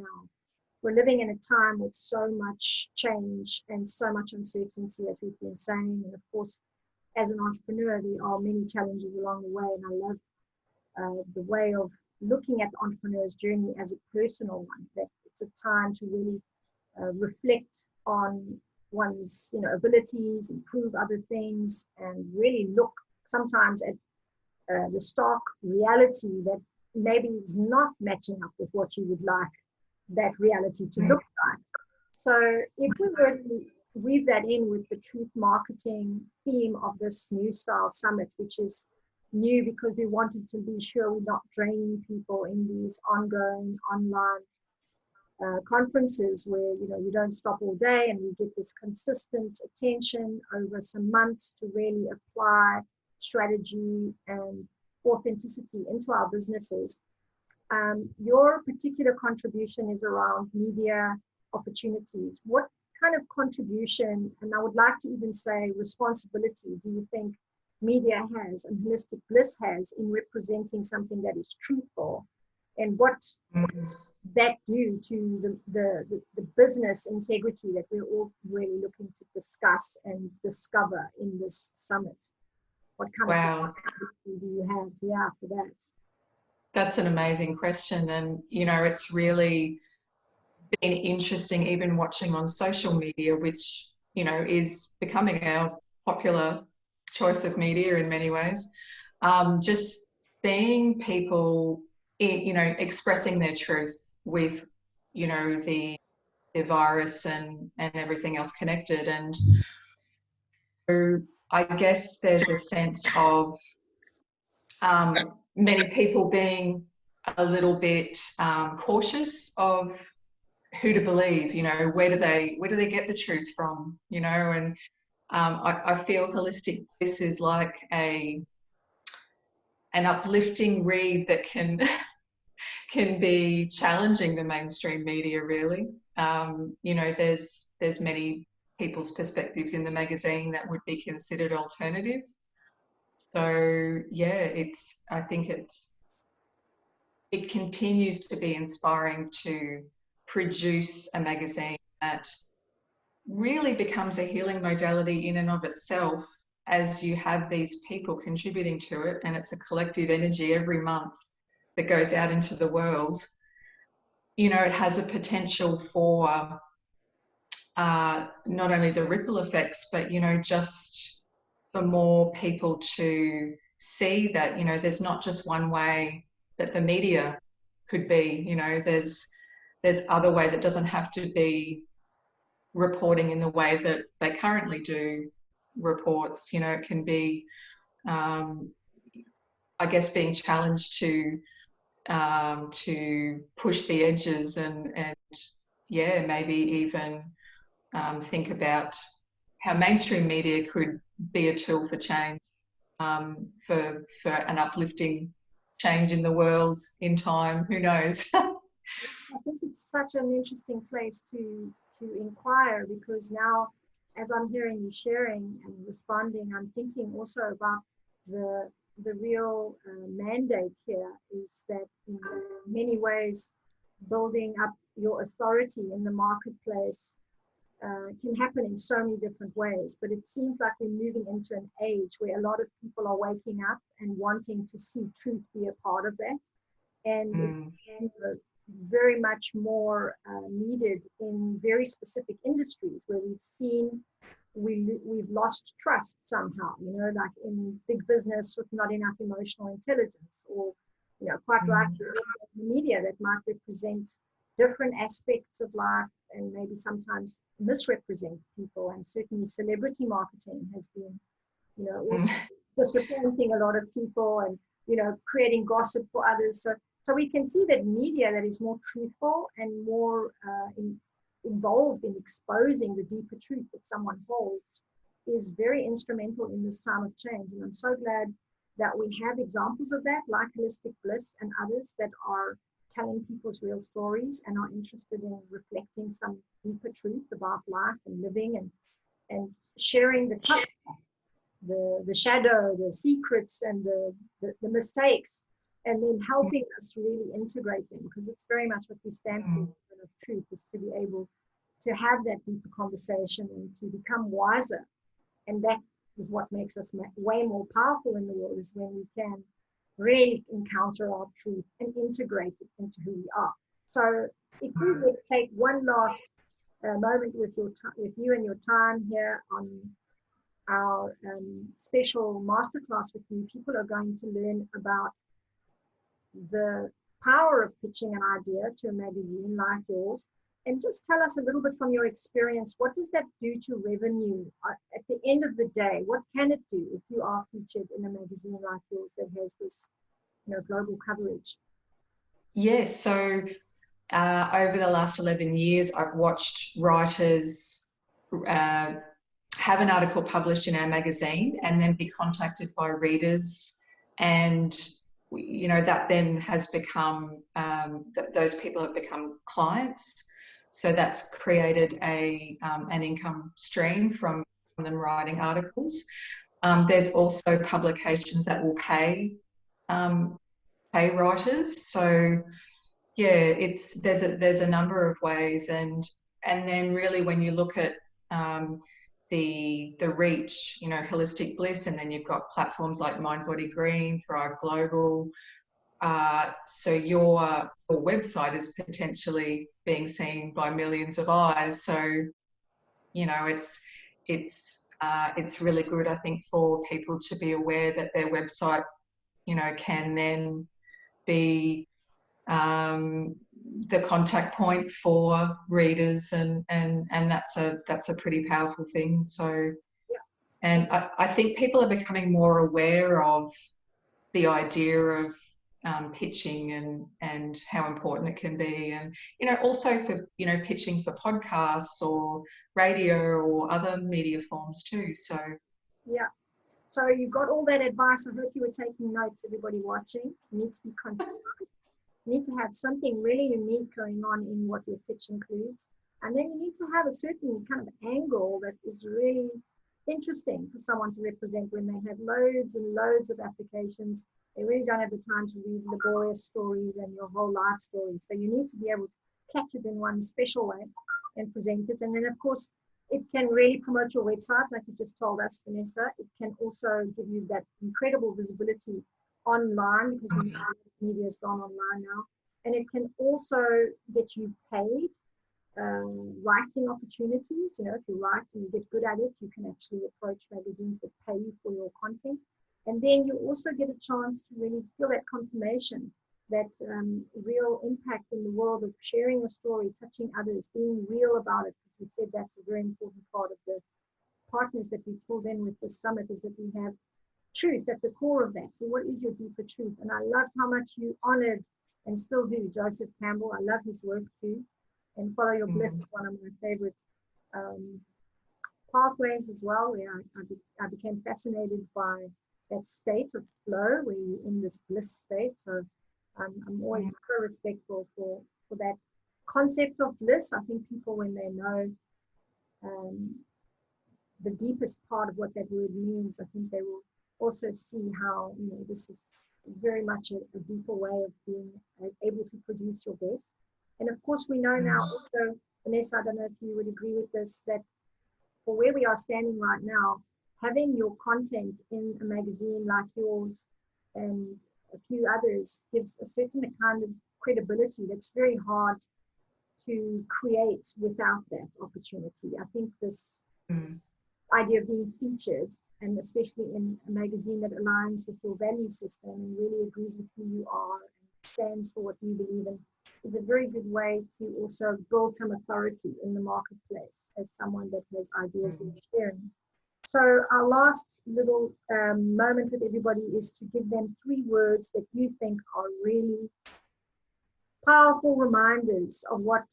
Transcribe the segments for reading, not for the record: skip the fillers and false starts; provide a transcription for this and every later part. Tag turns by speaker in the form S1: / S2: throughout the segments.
S1: now. We're living in a time with so much change and so much uncertainty, as we've been saying. And of course, as an entrepreneur, there are many challenges along the way. And I love the way of looking at the entrepreneur's journey as a personal one, that it's a time to really reflect on one's abilities, improve other things, and really look sometimes at the stark reality that maybe is not matching up with what you would like that reality to look like. So if we were to weave that in with the truth marketing theme of this New Style Summit, which is new because we wanted to be sure we're not draining people in these ongoing online conferences where you don't stop all day, and we get this consistent attention over some months to really apply strategy and authenticity into our businesses. Your particular contribution is around media opportunities. What kind of contribution, and I would like to even say responsibility, do you think media has and Holistic Bliss has in representing something that is truthful? And what does that do to the business integrity that we're all really looking to discuss and discover in this summit? What kind of contribution do you have for that?
S2: That's an amazing question. And, it's really been interesting even watching on social media, which, is becoming our popular choice of media in many ways. Just seeing people, expressing their truth with, the virus and everything else connected. And so I guess there's a sense of many people being a little bit cautious of who to believe, where do they get the truth from, and I feel Holistic Bliss is like an uplifting read that can be challenging the mainstream media, really. There's many people's perspectives in the magazine that would be considered alternative. So yeah, I think it continues to be inspiring to produce a magazine that really becomes a healing modality in and of itself, as you have these people contributing to it, and it's a collective energy every month that goes out into the world. It has a potential for not only the ripple effects, but just for more people to see that there's not just one way that the media could be. There's other ways. It doesn't have to be reporting in the way that they currently do reports. It can be, I guess, being challenged to push the edges and maybe even think about how mainstream media could be a tool for change, for an uplifting change in the world in time. Who knows?
S1: I think it's such an interesting place to inquire, because now, as I'm hearing you sharing and responding, I'm thinking also about the real mandate here is that in many ways building up your authority in the marketplace can happen in so many different ways. But it seems like we're moving into an age where a lot of people are waking up and wanting to see truth be a part of that. And very much more needed in very specific industries where we've seen we've lost trust somehow, like in big business with not enough emotional intelligence, or quite like the media that might represent different aspects of life and maybe sometimes misrepresent people. And certainly celebrity marketing has been also disappointing a lot of people, and creating gossip for others. So we can see that media that is more truthful and more involved in exposing the deeper truth that someone holds is very instrumental in this time of change. And I'm so glad that we have examples of that, like Holistic Bliss and others, that are telling people's real stories and are interested in reflecting some deeper truth about life and living, and sharing the shadow, the secrets, and the mistakes, and then helping us really integrate them, because it's very much what we stand for, truth is to be able to have that deeper conversation and to become wiser. And that is what makes us way more powerful in the world, is when we can really encounter our truth and integrate it into who we are. So if we would take one last moment with you and your time here on our special masterclass with you, people are going to learn about the power of pitching an idea to a magazine like yours. And just tell us a little bit from your experience, what does that do to revenue at the end of the day? What can it do if you are featured in a magazine like yours that has this, global coverage?
S2: Yes, so over the last 11 years, I've watched writers have an article published in our magazine and then be contacted by readers, and that then has become those people have become clients. So that's created an income stream from them writing articles. There's also publications that will pay writers. So yeah, there's a number of ways, and then really when you look at the reach, Holistic Bliss, and then you've got platforms like Mind Body Green, Thrive Global. So your website is potentially being seen by millions of eyes. So it's really good, I think, for people to be aware that their website, can then be the contact point for readers, and that's a pretty powerful thing. So, and I think people are becoming more aware of the idea of pitching and how important it can be, and also for pitching for podcasts or radio or other media forms too. So
S1: yeah. So you got all that advice. I hope you were taking notes, everybody watching. You need to be concise. You need to have something really unique going on in what your pitch includes. And then you need to have a certain kind of angle that is really interesting for someone to represent when they have loads and loads of applications. They really don't have the time to read laborious stories and your whole life story. So you need to be able to catch it in one special way and present it. And then, of course, it can really promote your website, like you just told us, Vanessa. It can also give you that incredible visibility online, because media has gone online now. And it can also get you paid writing opportunities. If you write and you get good at it, you can actually approach magazines that pay you for your content. And then you also get a chance to really feel that confirmation, that real impact in the world of sharing your story, touching others, being real about it. Because we said that's a very important part of the partners that we pulled in with this summit, is that we have truth at the core of that. So what is your deeper truth? And I loved how much you honored and still do Joseph Campbell. I love his work too. And Follow Your Bliss is one of my favorite pathways as well, where I became fascinated by that state of flow where you're in this bliss state. So I'm always so respectful for that concept of bliss. I think people, when they know the deepest part of what that word means, I think they will also see how this is very much a deeper way of being able to produce your best. And of course, we know now also, Vanessa, I don't know if you would agree with this, that for where we are standing right now, having your content in a magazine like yours and a few others gives a certain kind of credibility that's very hard to create without that opportunity. I think this idea of being featured, and especially in a magazine that aligns with your value system and really agrees with who you are and stands for what you believe in, is a very good way to also build some authority in the marketplace as someone that has ideas worth sharing. So our last little moment with everybody is to give them 3 words that you think are really powerful reminders of what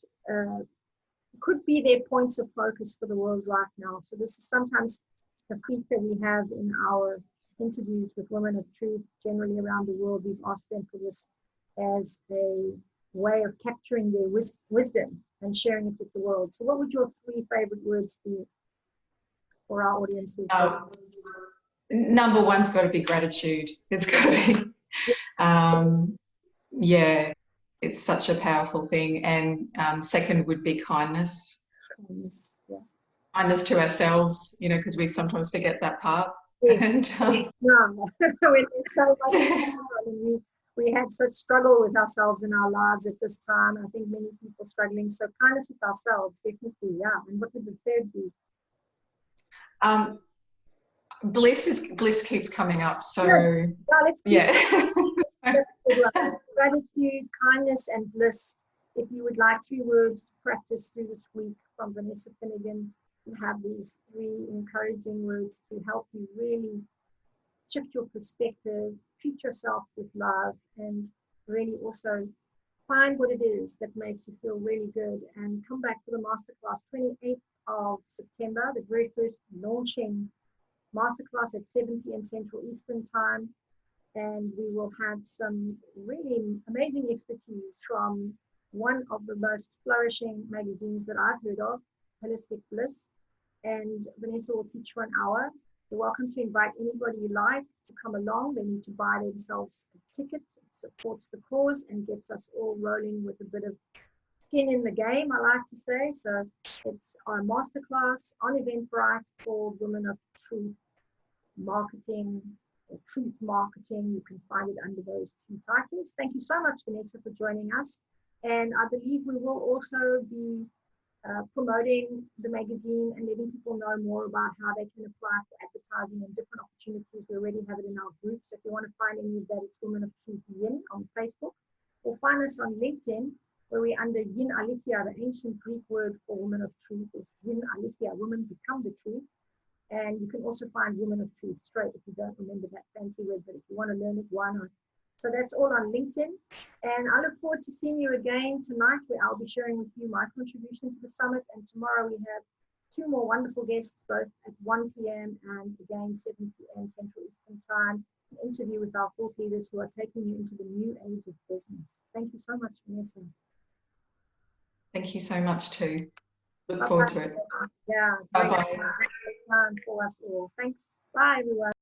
S1: could be their points of focus for the world right now. So this is sometimes a feature we have in our interviews with women of truth generally around the world. We've asked them for this as a way of capturing their wisdom and sharing it with the world. So what would your 3 favorite words be for our audiences?
S2: Number one's got to be gratitude. It's got to be, yeah. it's such a powerful thing. And second would be kindness.
S1: Yeah.
S2: Kindness to ourselves, you know, because we sometimes forget that part.
S1: Yes,
S2: And
S1: yes, no. When there's so much going on, and we had such struggle with ourselves in our lives at this time. I think many people struggling. So kindness with ourselves, definitely, yeah. And what would the third be?
S2: Bliss keeps coming up. So
S1: Yeah, let's keep
S2: yeah.
S1: gratitude, kindness, and bliss. If you would like 3 words to practice through this week from Vanessa Finnigan, you have these 3 encouraging words to help you really shift your perspective, treat yourself with love, and really also find what it is that makes you feel really good. And come back for the masterclass 28th of September, the very first launching masterclass at 7 p.m. Central Eastern Time. And we will have some really amazing expertise from one of the most flourishing magazines that I've heard of, Holistic Bliss. And Vanessa will teach for an hour. You're welcome to invite anybody you like to come along. They need to buy themselves a ticket. It supports the cause and gets us all rolling with a bit of skin in the game, I like to say. So it's our masterclass on Eventbrite called Women of Truth Marketing or Truth Marketing. You can find it under those 2 titles. Thank you so much, Vanessa, for joining us. And I believe we will also be promoting the magazine and letting people know more about how they can apply for advertising and different opportunities. We already have it in our group. So if you want to find any of that, it's Women of Truth Yin on Facebook, or find us on LinkedIn, where we're under Yin Aletheia. The ancient Greek word for woman of truth is Yin Aletheia, women become the truth. And you can also find Women of Truth straight if you don't remember that fancy word, but if you want to learn it, why not? So that's all on LinkedIn. And I look forward to seeing you again tonight, where I'll be sharing with you my contribution to the summit. And tomorrow we have 2 more wonderful guests, both at 1 p.m. and again 7 p.m. Central Eastern Time, an interview with our thought leaders who are taking you into the new age of business. Thank you so much, Vanessa.
S2: Thank you so much too. Look
S1: Bye-bye.
S2: forward to it.
S1: Yeah,
S2: Bye-bye.
S1: great time for us all. Thanks. Bye, everyone.